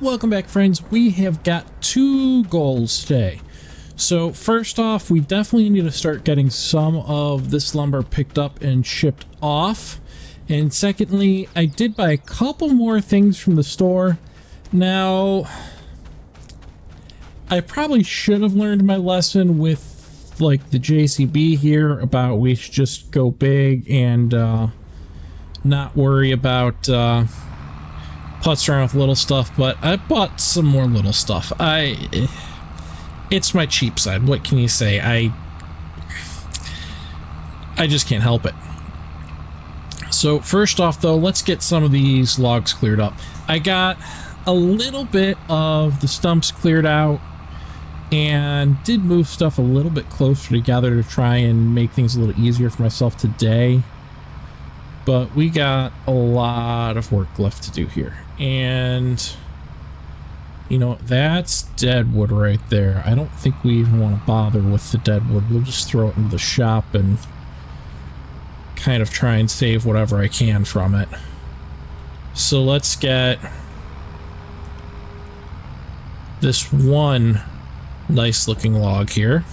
Welcome back, friends. We have got two goals today. So first off, we definitely need to start getting some of this lumber picked up and shipped off. And secondly, I did buy a couple more things from the store. Now, I probably should have learned my lesson with like the JCB here about we should just go big and not worry about putz around with little stuff, but I bought some more little stuff. It's my cheap side. What can you say? I just can't help it. So first off though, let's get some of these logs cleared up. I got a little bit of the stumps cleared out and did move stuff a little bit closer together to try and make things a little easier for myself today. But we got a lot of work left to do here. And you know, that's dead wood right there. I don't think we even want to bother with the dead wood. We'll just throw it into the shop and kind of try and save whatever I can from it. So let's get this one nice looking log here.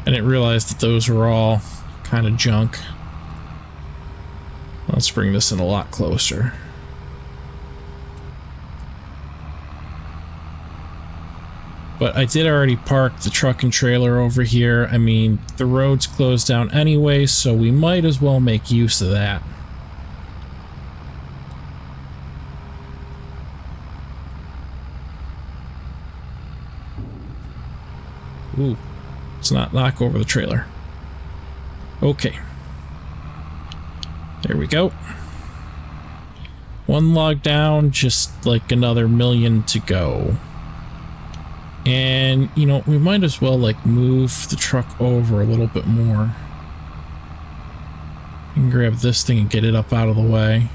I didn't realize that those were all kind of junk. Let's bring this in a lot closer. But I did already park the truck and trailer over here. I mean, the road's closed down anyway, so we might as well make use of that. Ooh, let's not knock over the trailer. Okay. There we go. One log down, just like another million to go. And, you know, we might as well, like, move the truck over a little bit more. And grab this thing and get it up out of the way.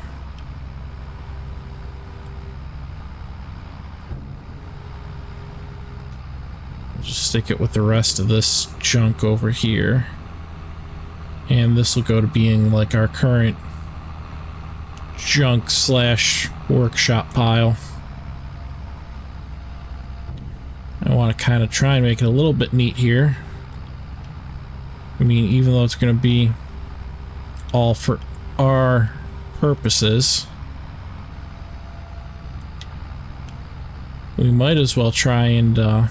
Just stick it with the rest of this junk over here. And this will go to being like our current junk slash workshop pile. I want to kind of try and make it a little bit neat here. I mean, even though it's going to be all for our purposes, we might as well try and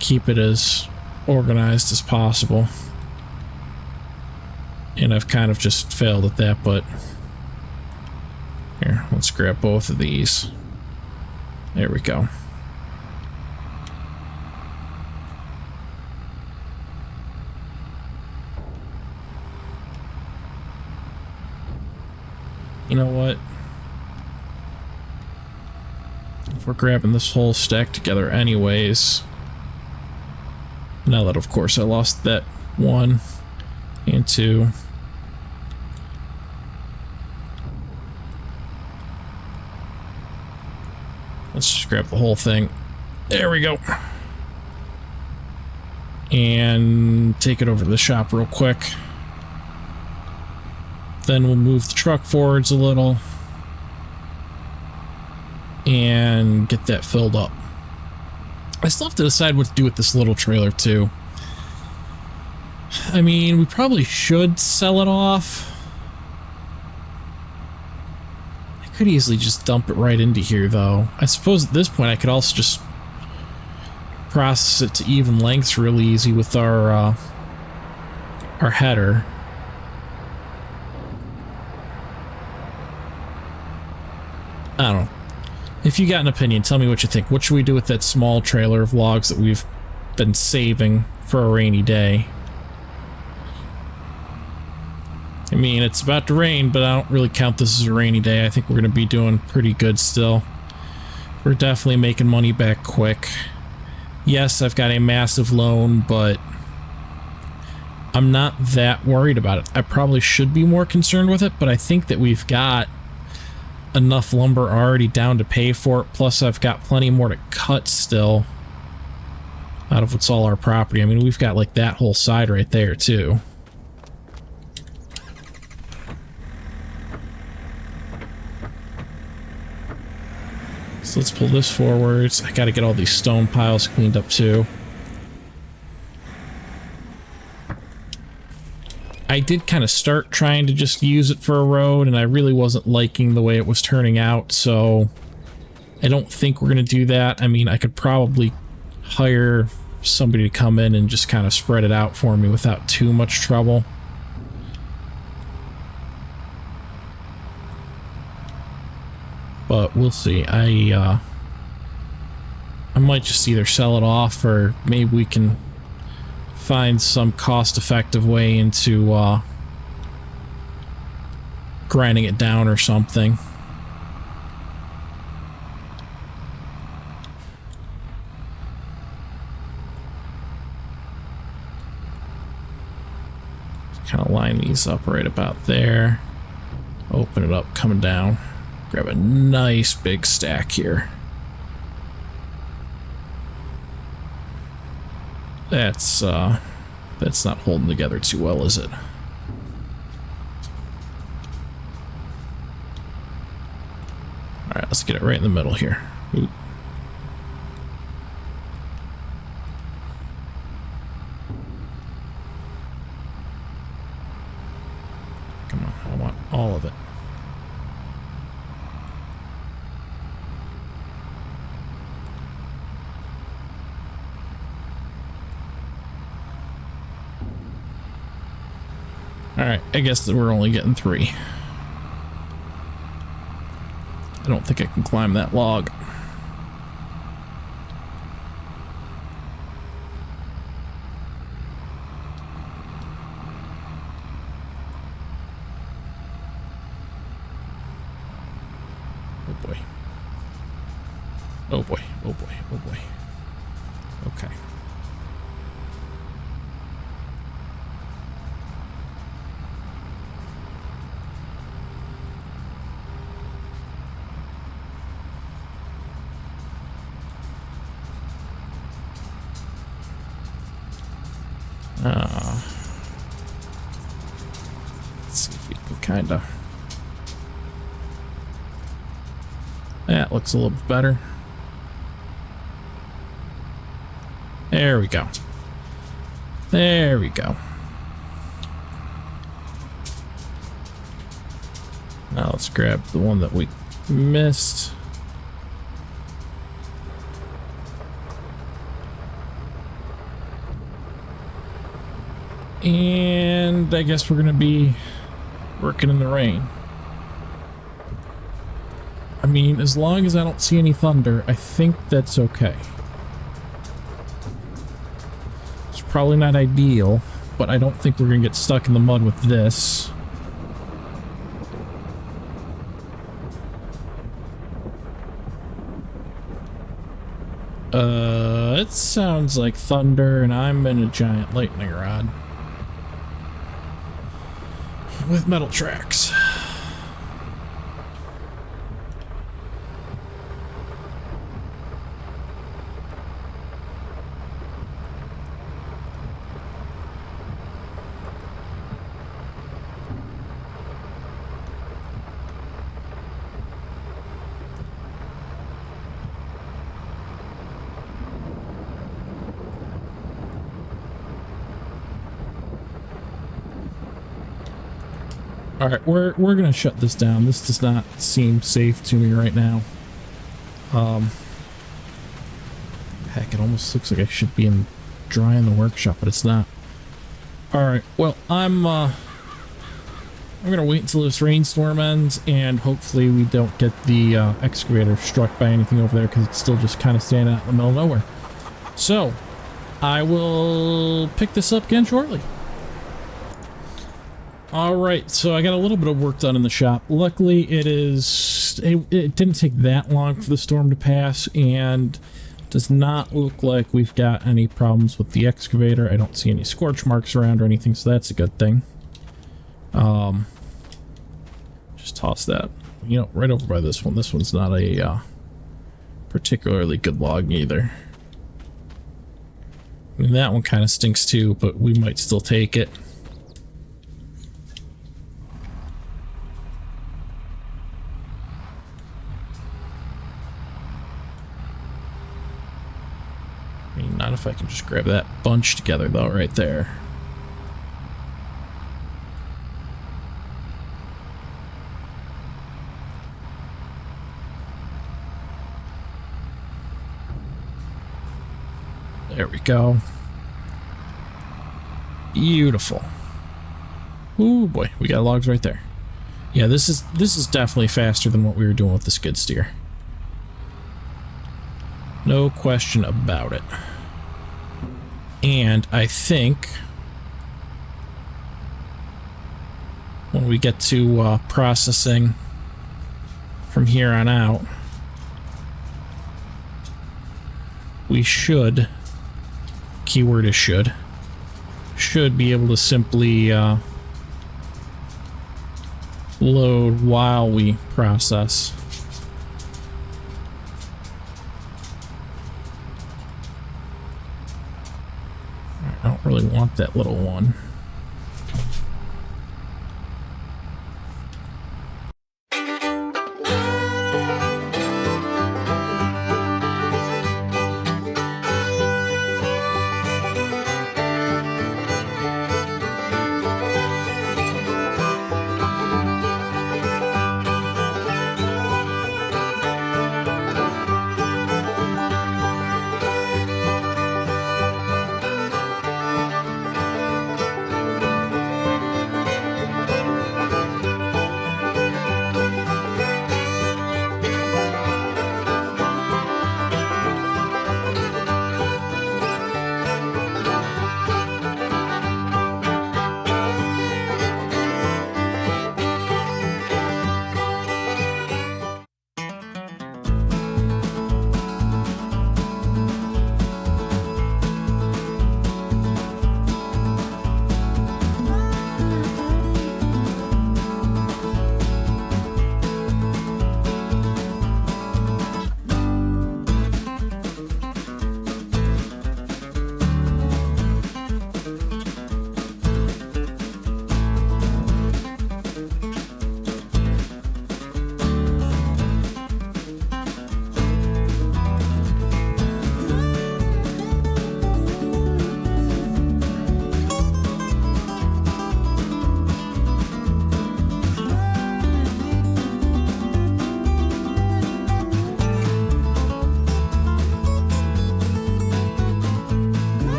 keep it as organized as possible. And I've kind of just failed at that, but here, let's grab both of these. There we go. You know what? If we're grabbing this whole stack together anyways, now that of course I lost that one and two, let's just grab the whole thing. There we go. And take it over to the shop real quick. Then we'll move the truck forwards a little and get that filled up. I still have to decide what to do with this little trailer too. I mean, we probably should sell it off. I could easily just dump it right into here though. I suppose at this point I could also just process it to even lengths really easy with our header. I don't know. If you got an opinion, tell me what you think. What should we do with that small trailer of logs that we've been saving for a rainy day? I mean, it's about to rain, but I don't really count this as a rainy day. I think we're going to be doing pretty good still. We're definitely making money back quick. Yes, I've got a massive loan, but I'm not that worried about it. I probably should be more concerned with it, but I think that we've got enough lumber already down to pay for it, plus I've got plenty more to cut still out of what's all our property. I mean, we've got like that whole side right there too. So let's pull this forwards. I got to get all these stone piles cleaned up too. I did kind of start trying to just use it for a road, and I really wasn't liking the way it was turning out, so I don't think we're going to do that. I mean, I could probably hire somebody to come in and just kind of spread it out for me without too much trouble. But we'll see. I might just either sell it off, or maybe we can find some cost-effective way into grinding it down or something. Kind of line these up right about there. Open it up, coming down. Grab a nice big stack here. That's not holding together too well, is it? Alright, let's get it right in the middle here. Ooh. Come on, I want all of it. Alright, I guess that we're only getting 3. I don't think I can climb that log. Oh boy. Oh boy, oh boy, oh boy. Okay. Let's see if we can kind of... Yeah, it looks a little bit better. There we go. There we go. Now let's grab the one that we missed. And I guess we're gonna be working in the rain. I mean, as long as I don't see any thunder, I think that's okay. It's probably not ideal, but I don't think we're gonna get stuck in the mud with this. It sounds like thunder, and I'm in a giant lightning rod with metal tracks. Alright, we're gonna shut this down. This does not seem safe to me right now. Heck, it almost looks like I should be dry in the workshop, but it's not. Alright, well, I'm gonna wait until this rainstorm ends, and hopefully we don't get the excavator struck by anything over there, because it's still just kind of standing out in the middle of nowhere. So, I will pick this up again shortly. Alright, so I got a little bit of work done in the shop. Luckily, it didn't take that long for the storm to pass, and does not look like we've got any problems with the excavator. I don't see any scorch marks around or anything, so that's a good thing. Just toss that, you know, right over by this one. This one's not a particularly good log either. I mean, that one kind of stinks too, but we might still take it. on if I can just grab that bunch together, though, right there. There we go. Beautiful. Oh boy, we got logs right there. Yeah, this is definitely faster than what we were doing with the skid steer. No question about it. And I think when we get to processing from here on out, we should, keyword is should be able to simply load while we process. I don't really want that little one.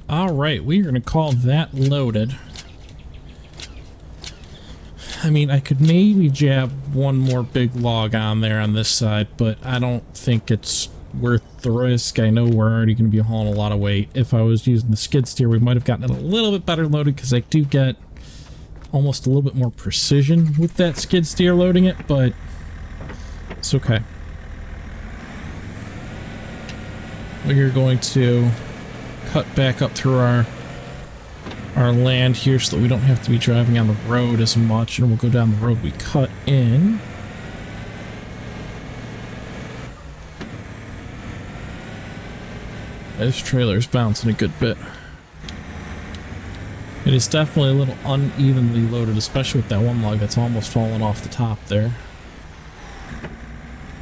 Alright, we're going to call that loaded. I mean, I could maybe jab one more big log on there on this side, but I don't think it's worth the risk. I know we're already going to be hauling a lot of weight. If I was using the skid steer, we might have gotten it a little bit better loaded, because I do get almost a little bit more precision with that skid steer loading it, but it's okay. We're going to cut back up through our land here so that we don't have to be driving on the road as much, and we'll go down the road we cut in. This trailer's bouncing a good bit. It is definitely a little unevenly loaded, especially with that one log that's almost fallen off the top there.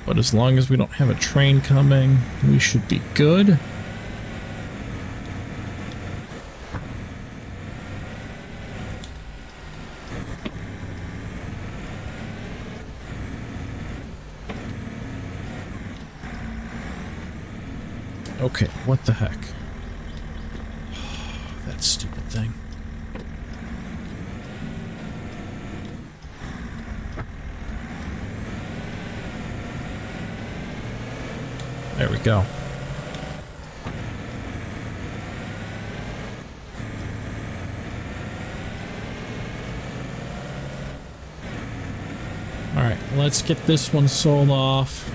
But as long as we don't have a train coming, we should be good. Okay, what the heck? That stupid thing. There we go. Alright, let's get this one sold off.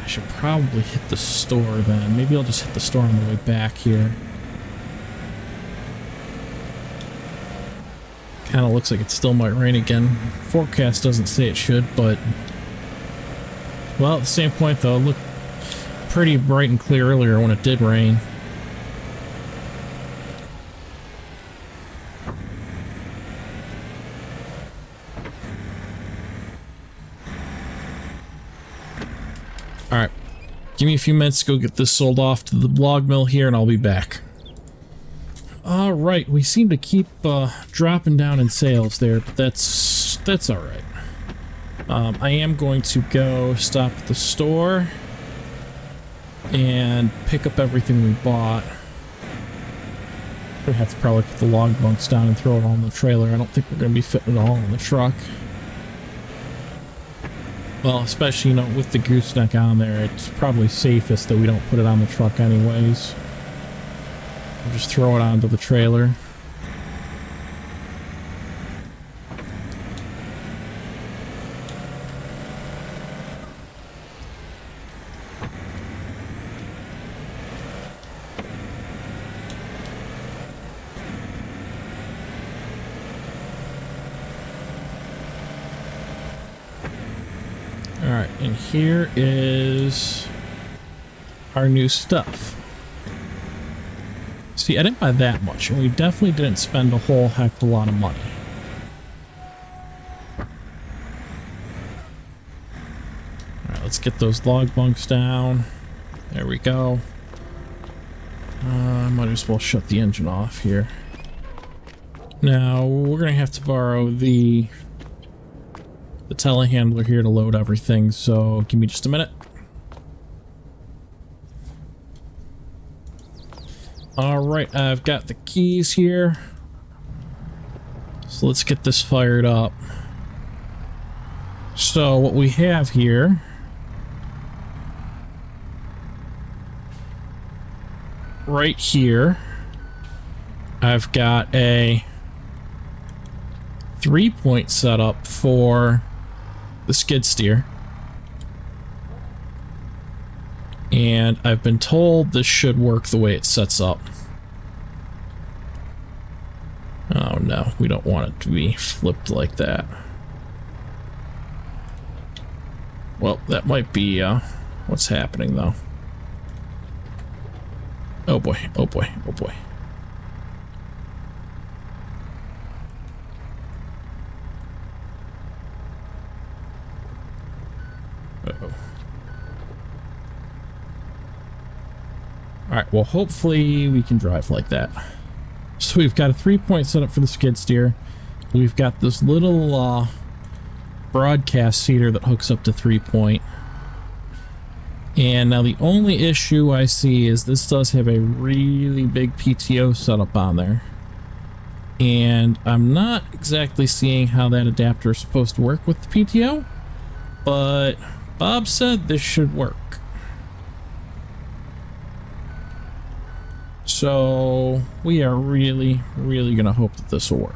I should probably hit the store then. Maybe I'll just hit the store on the way back here. Kind of looks like it still might rain again. Forecast doesn't say it should, but... Well, at the same point though, it looked pretty bright and clear earlier when it did rain. Alright, give me a few minutes to go get this sold off to the log mill here and I'll be back. Alright, we seem to keep dropping down in sales there, but that's alright. I am going to go stop at the store and pick up everything we bought. Gonna have to probably put the log bunks down and throw it all in the trailer. I don't think we're gonna be fitting it all in the truck. Well, especially, you know, with the gooseneck on there, it's probably safest that we don't put it on the truck anyways. We'll just throw it onto the trailer. Alright, and here is our new stuff. See, I didn't buy that much, and we definitely didn't spend a whole heck of a lot of money. Alright, let's get those log bunks down. There we go. I might as well shut the engine off here. Now, we're gonna have to borrow the telehandler here to load everything, so give me just a minute. Alright, I've got the keys here. So let's get this fired up. So what we have here right here, I've got a 3-point setup for the skid steer, and I've been told this should work the way it sets up. Oh no, we don't want it to be flipped like that. Well, that might be what's happening though. Oh boy, oh boy, oh boy. Uh-oh. Alright, well hopefully we can drive like that. So we've got a 3-point setup for the skid steer. We've got this little broadcast seater that hooks up to 3-point. And now the only issue I see is this does have a really big PTO setup on there. And I'm not exactly seeing how that adapter is supposed to work with the PTO, but Bob said this should work. So we are really gonna hope that this will work.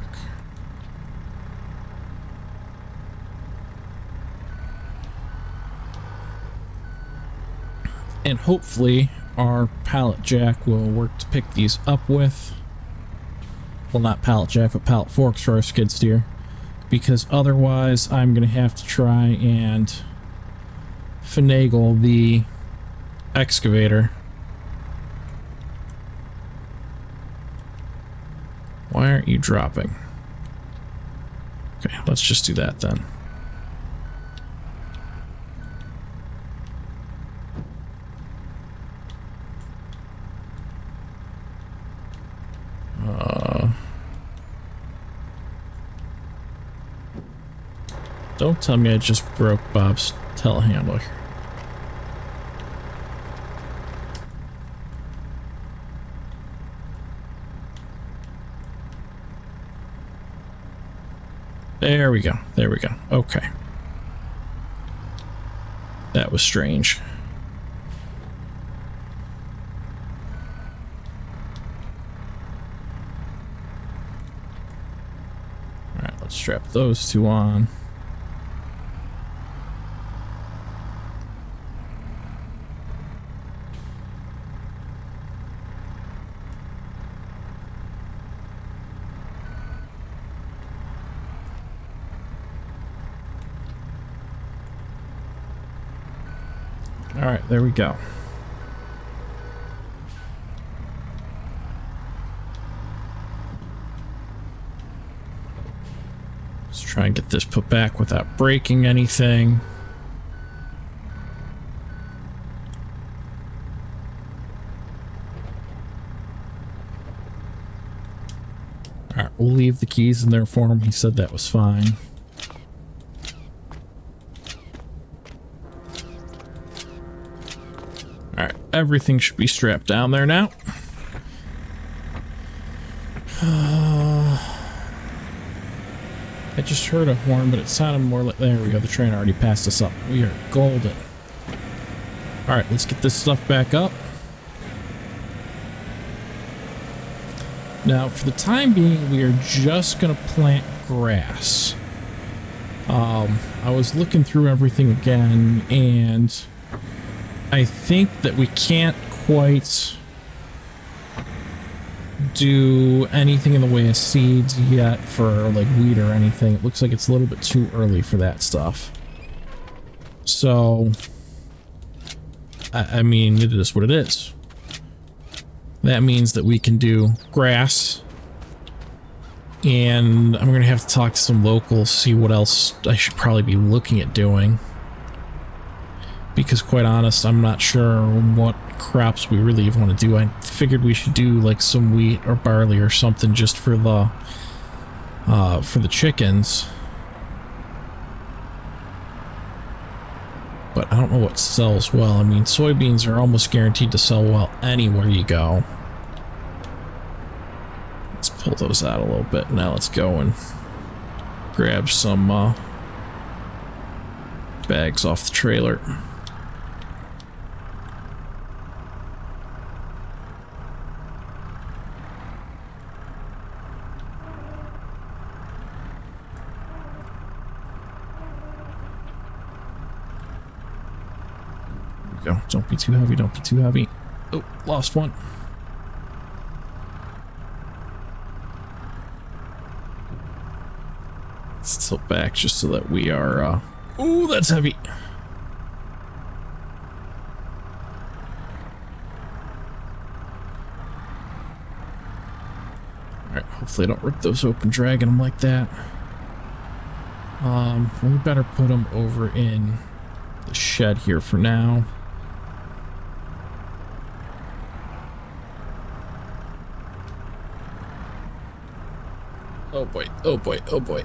And hopefully our pallet jack will work to pick these up with. Well, not pallet jack, but pallet forks for our skid steer. Because otherwise I'm gonna have to try and finagle the excavator. Why aren't you dropping? Okay, let's just do that then. Don't tell me I just broke Bob's telehandler. There we go. There we go. Okay. That was strange. Alright, let's strap those two on. Alright, there we go. Let's try and get this put back without breaking anything. Alright, we'll leave the keys in there for him. He said that was fine. Alright, everything should be strapped down there now. I just heard a horn, but it sounded more like... There we go, the train already passed us up. We are golden. Alright, let's get this stuff back up. Now, for the time being, we are just going to plant grass. I was looking through everything again, and I think that we can't quite do anything in the way of seeds yet for like wheat or anything. It looks like it's a little bit too early for that stuff. So, I mean, it is what it is. That means that we can do grass, and I'm going to have to talk to some locals, see what else I should probably be looking at doing. Because quite honest, I'm not sure what crops we really even want to do. I figured we should do like some wheat or barley or something just for the chickens. But I don't know what sells well. I mean, soybeans are almost guaranteed to sell well anywhere you go. Let's pull those out a little bit. Now let's go and grab some bags off the trailer. Go. Don't be too heavy, don't be too heavy. Oh, lost one. Let's tilt back just so that we are, ooh, that's heavy. Alright, hopefully I don't rip those open dragging them like that. We better put them over in the shed here for now. Oh boy, oh boy, oh boy.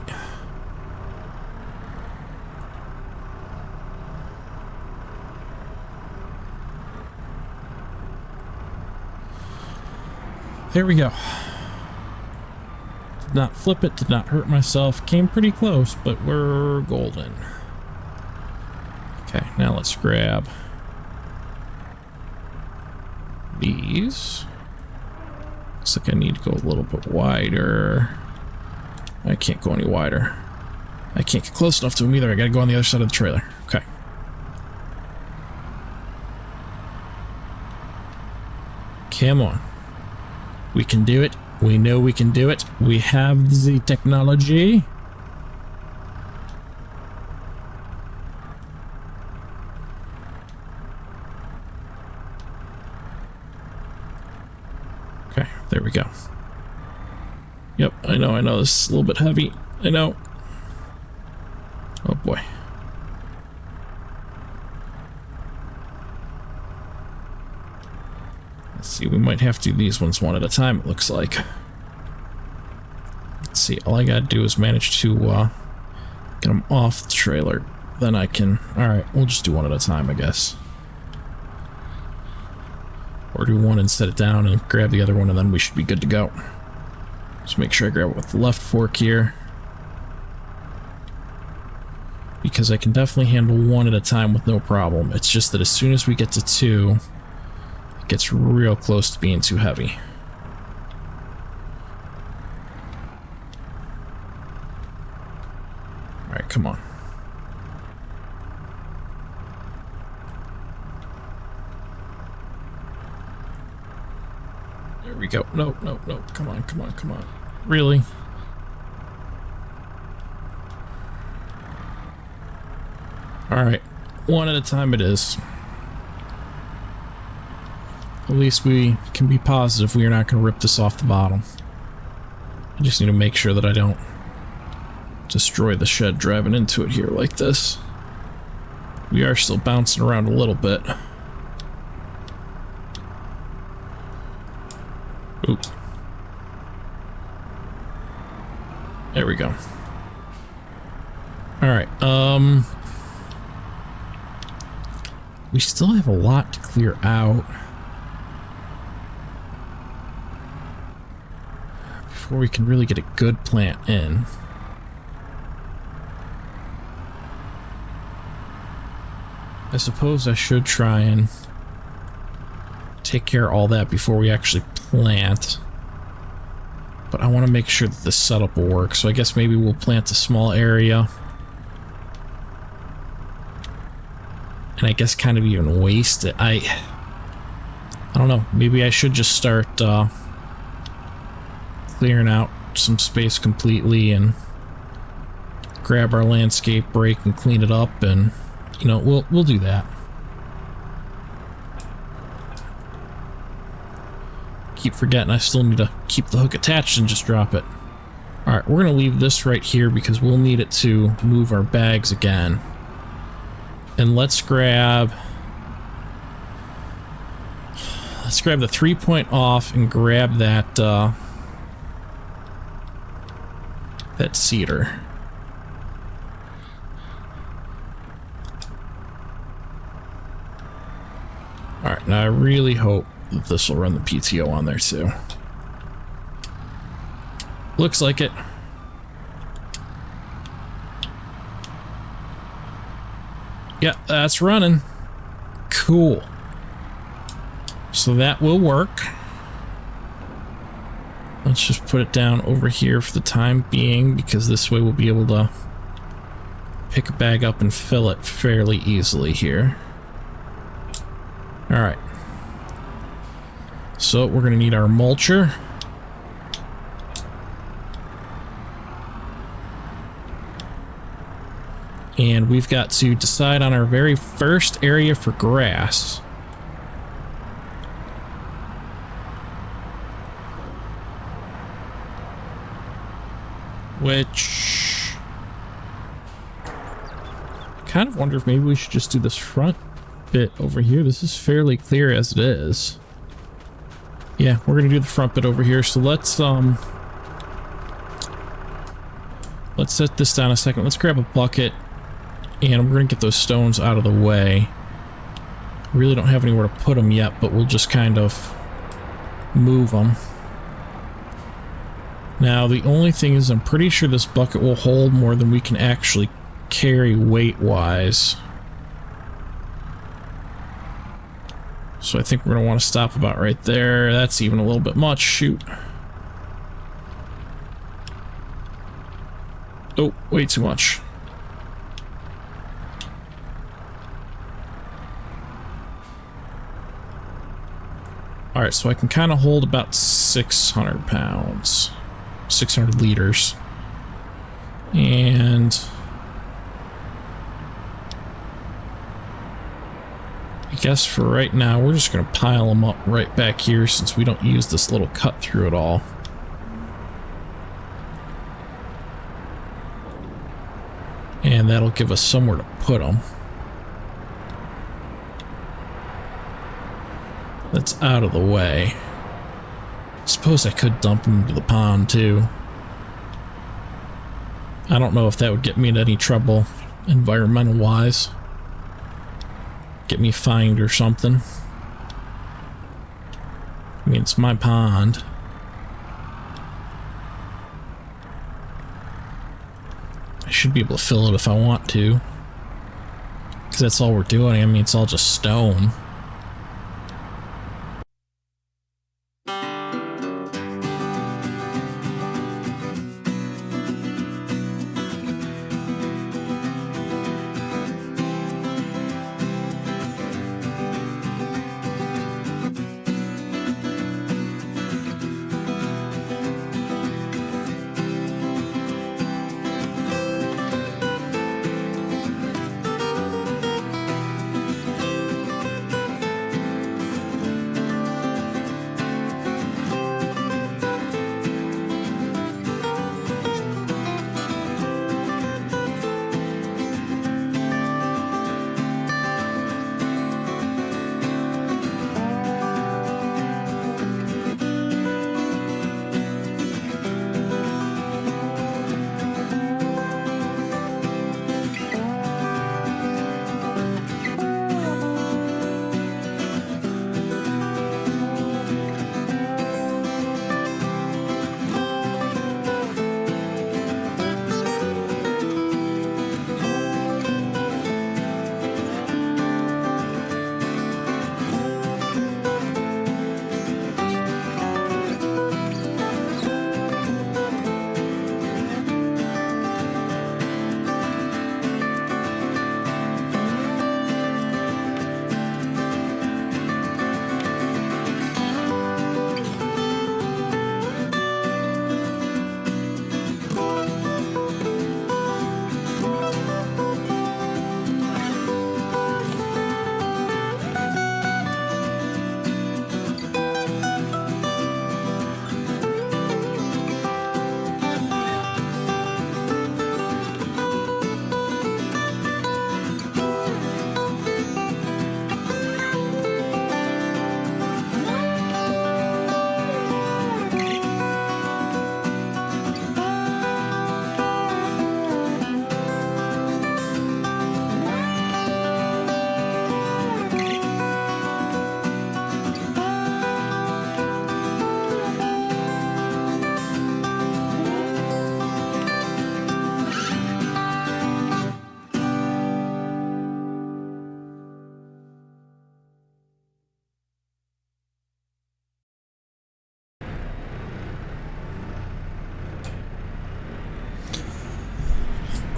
There we go. Did not flip it, did not hurt myself. Came pretty close, but we're golden. Okay, now let's grab these. Looks like I need to go a little bit wider. I can't go any wider. I can't get close enough to him either. I gotta go on the other side of the trailer. Okay. Come on. We can do it. We know we can do it. We have the technology. Okay, there we go. Yep, I know, this is a little bit heavy. I know. Oh boy. Let's see, we might have to do these ones one at a time, it looks like. Let's see, all I gotta do is manage to get them off the trailer then I can... Alright, we'll just do one at a time, I guess. Or do one and set it down and grab the other one, and then we should be good to go. Just make sure I grab it with the left fork here. Because I can definitely handle one at a time with no problem. It's just that as soon as we get to two, it gets real close to being too heavy. Alright, come on. There we go. No, no, no. Come on, come on, come on. Really? Alright. One at a time it is. At least we can be positive we are not going to rip this off the bottom. I just need to make sure that I don't destroy the shed driving into it here like this. We are still bouncing around a little bit. Oop. There we go. Alright, we still have a lot to clear out before we can really get a good plant in. I suppose I should try and take care of all that before we actually plant. But I want to make sure that the setup will work, so I guess maybe we'll plant a small area. And I guess kind of even waste it. I don't know, maybe I should just start clearing out some space completely and grab our landscape brake and clean it up, and you know, we'll do that. Keep forgetting I still need to keep the hook attached and just drop it. Alright, we're gonna leave this right here because we'll need it to move our bags again. And let's grab the 3-point off and grab that that cedar. Alright, now I really hope that this will run the PTO on there too. Looks like it. Yeah, that's running. Cool. So that will work. Let's just put it down over here for the time being, because this way we'll be able to pick a bag up and fill it fairly easily here. Alright. So we're going to need our mulcher. And we've got to decide on our very first area for grass. Which... I kind of wonder if maybe we should just do this front bit over here. This is fairly clear as it is. Yeah, we're gonna do the front bit over here. So let's set this down a second. Let's grab a bucket. And we're going to get those stones out of the way. Really don't have anywhere to put them yet, but we'll just kind of move them. Now, the only thing is I'm pretty sure this bucket will hold more than we can actually carry weight-wise. So I think we're going to want to stop about right there. That's even a little bit much. Shoot. Oh, way too much. Alright, so I can kind of hold about 600 pounds. 600 liters. And... I guess for right now, we're just going to pile them up right back here since we don't use this little cut through at all. And that'll give us somewhere to put them. That's out of the way. Suppose I could dump them into the pond too. I don't know if that would get me in any trouble. environmental wise. Get me fined or something. I mean, it's my pond. I should be able to fill it if I want to. Because that's all we're doing. I mean, it's all just stone.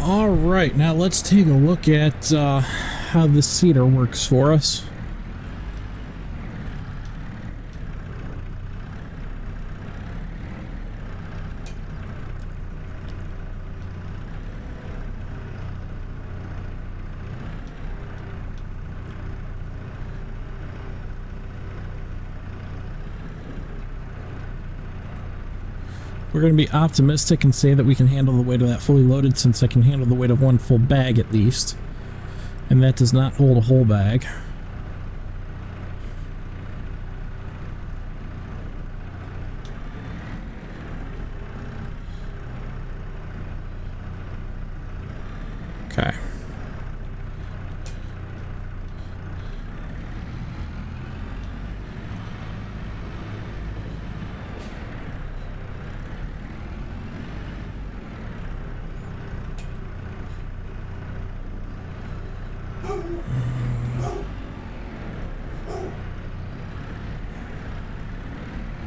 Alright, now let's take a look at how the cedar works for us. We're going to be optimistic and say that we can handle the weight of that fully loaded, since I can handle the weight of one full bag at least. And that does not hold a whole bag. Okay.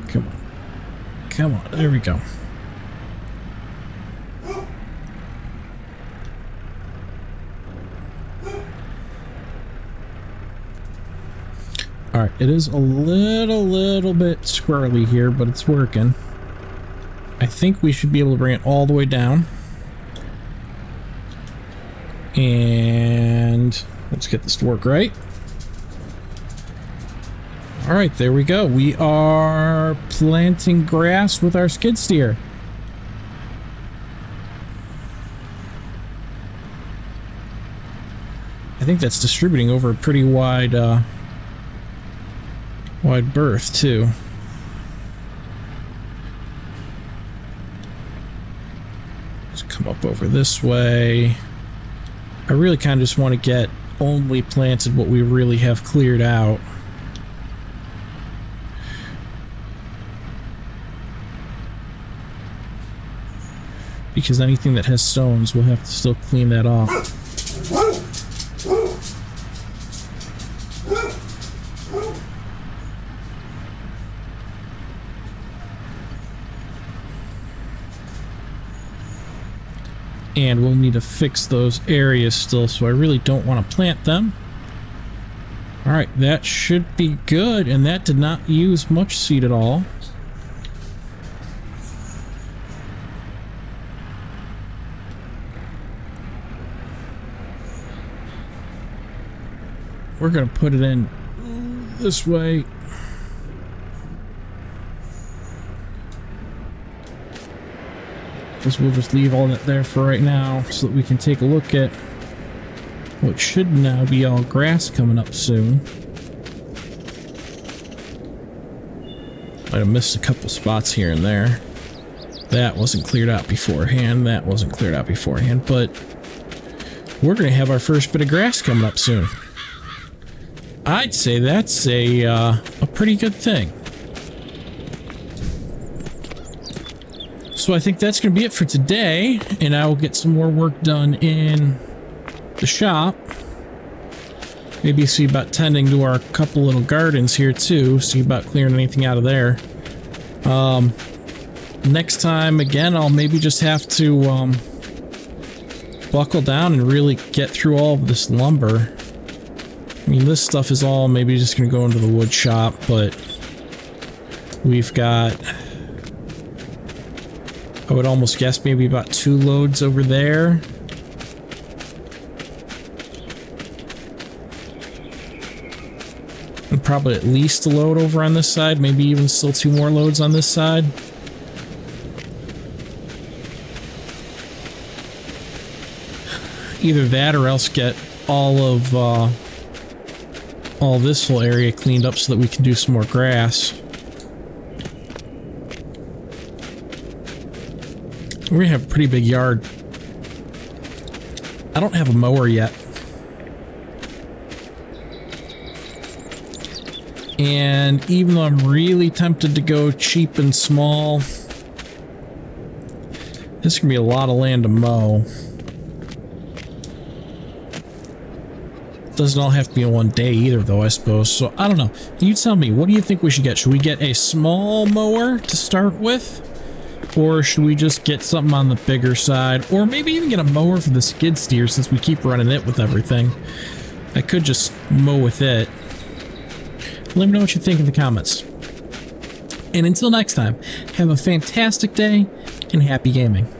Come on. Come on. There we go. Alright, it is a little bit squirrely here, but it's working. I think we should be able to bring it all the way down. And let's get this to work right. Alright, there we go. We are planting grass with our skid steer. I think that's distributing over a pretty wide berth too. Let's come up over this way. I really kind of just want to get only planted what we really have cleared out. Because anything that has stones, we'll have to still clean that off. And we'll need to fix those areas still, so I really don't want to plant them. Alright, that should be good, and that did not use much seed at all. We're going to put it in this way. Because we'll just leave all that there for right now so that we can take a look at what should now be all grass coming up soon. Might have missed a couple spots here and there. That wasn't cleared out beforehand. That wasn't cleared out beforehand. But we're going to have our first bit of grass coming up soon. I'd say that's a pretty good thing. So I think that's going to be it for today, and I will get some more work done in the shop. Maybe see about tending to our couple little gardens here too, see about clearing anything out of there. Next time, again, I'll maybe just have to buckle down and really get through all of this lumber. I mean, this stuff is all maybe just going to go into the wood shop, but we've got, I would almost guess maybe about 2 loads over there. And probably at least a load over on this side, maybe even still 2 more loads on this side. Either that or else get all of all this whole area cleaned up so that we can do some more grass. We're gonna have a pretty big yard. I don't have a mower yet. And even though I'm really tempted to go cheap and small, this is gonna be a lot of land to mow. Doesn't all have to be in one day either, though, I suppose. So, I don't know. You tell me, what do you think we should get? Should we get a small mower to start with? Or should we just get something on the bigger side? Or maybe even get a mower for the skid steer since we keep running it with everything. I could just mow with it. Let me know what you think in the comments. And until next time, have a fantastic day and happy gaming.